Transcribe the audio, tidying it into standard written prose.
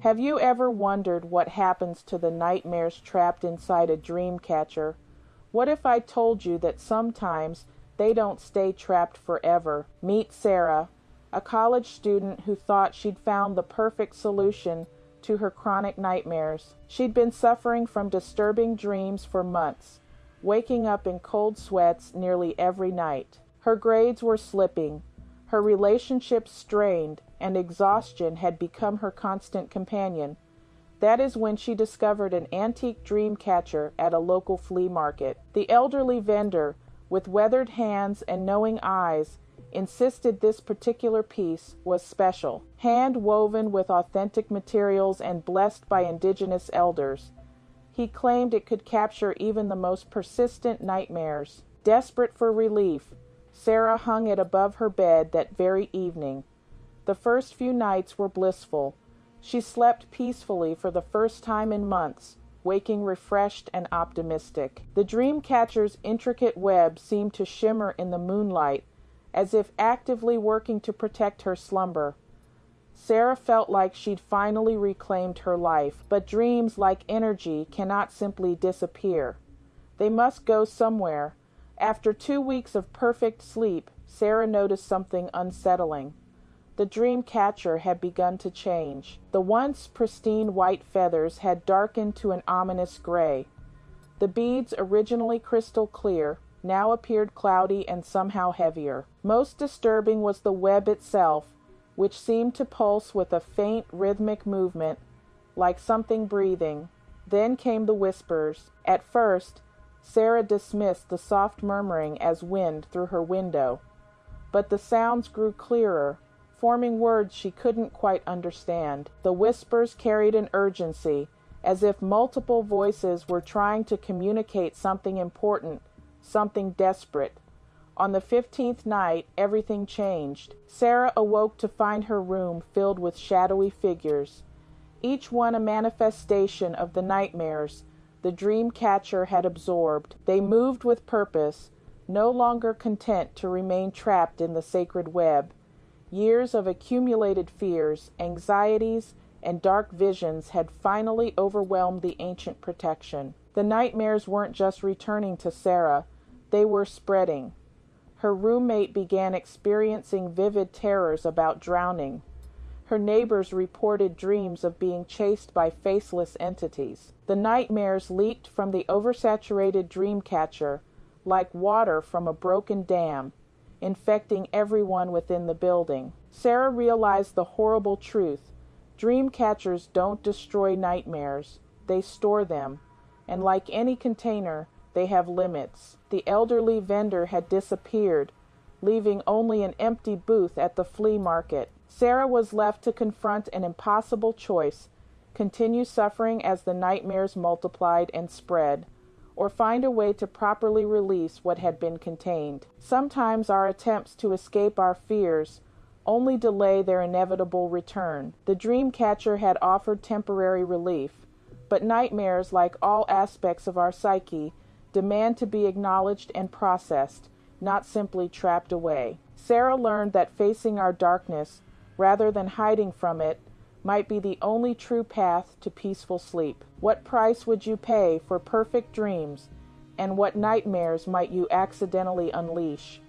Have you ever wondered what happens to the nightmares trapped inside a dream catcher? What if I told you that sometimes they don't stay trapped forever? Meet Sarah, a college student who thought she'd found the perfect solution to her chronic nightmares. She'd been suffering from disturbing dreams for months, waking up in cold sweats nearly every night. Her grades were slipping, her relationships strained, and exhaustion had become her constant companion. That is when she discovered an antique dream catcher at a local flea market. The elderly vendor, with weathered hands and knowing eyes, insisted this particular piece was special, hand-woven with authentic materials and blessed by indigenous elders. He claimed it could capture even the most persistent nightmares. Desperate for relief, Sarah hung it above her bed that very evening. The first few nights were blissful. She slept peacefully for the first time in months, waking refreshed and optimistic. The dream catcher's intricate web seemed to shimmer in the moonlight, as if actively working to protect her slumber. Sarah felt like she'd finally reclaimed her life, but dreams, like energy, cannot simply disappear. They must go somewhere. After 2 weeks of perfect sleep, Sarah noticed something unsettling. The dream catcher had begun to change. The once pristine white feathers had darkened to an ominous gray. The beads, originally crystal clear, now appeared cloudy and somehow heavier. Most disturbing was the web itself, which seemed to pulse with a faint rhythmic movement, like something breathing. Then came the whispers. At first, Sarah dismissed the soft murmuring as wind through her window, but the sounds grew clearer, forming words she couldn't quite understand. The whispers carried an urgency, as if multiple voices were trying to communicate something important, something desperate. On the 15th night, everything changed. Sarah awoke to find her room filled with shadowy figures, each one a manifestation of the nightmares the dream catcher had absorbed. They moved with purpose, no longer content to remain trapped in the sacred web. Years of accumulated fears, anxieties, and dark visions had finally overwhelmed the ancient protection. The nightmares weren't just returning to Sarah, they were spreading. Her roommate began experiencing vivid terrors about drowning. Her neighbors reported dreams of being chased by faceless entities. The nightmares leaked from the oversaturated dream catcher like water from a broken dam, infecting everyone within the building. Sarah realized the horrible truth. Dream catchers don't destroy nightmares, they store them, and like any container, they have limits. The elderly vendor had disappeared, leaving only an empty booth at the flea market. Sarah was left to confront an impossible choice: continue suffering as the nightmares multiplied and spread, or find a way to properly release what had been contained. Sometimes our attempts to escape our fears only delay their inevitable return. The dream catcher had offered temporary relief, but nightmares, like all aspects of our psyche, demand to be acknowledged and processed, not simply trapped away. Sarah learned that facing our darkness, rather than hiding from it, might be the only true path to peaceful sleep. What price would you pay for perfect dreams, and what nightmares might you accidentally unleash?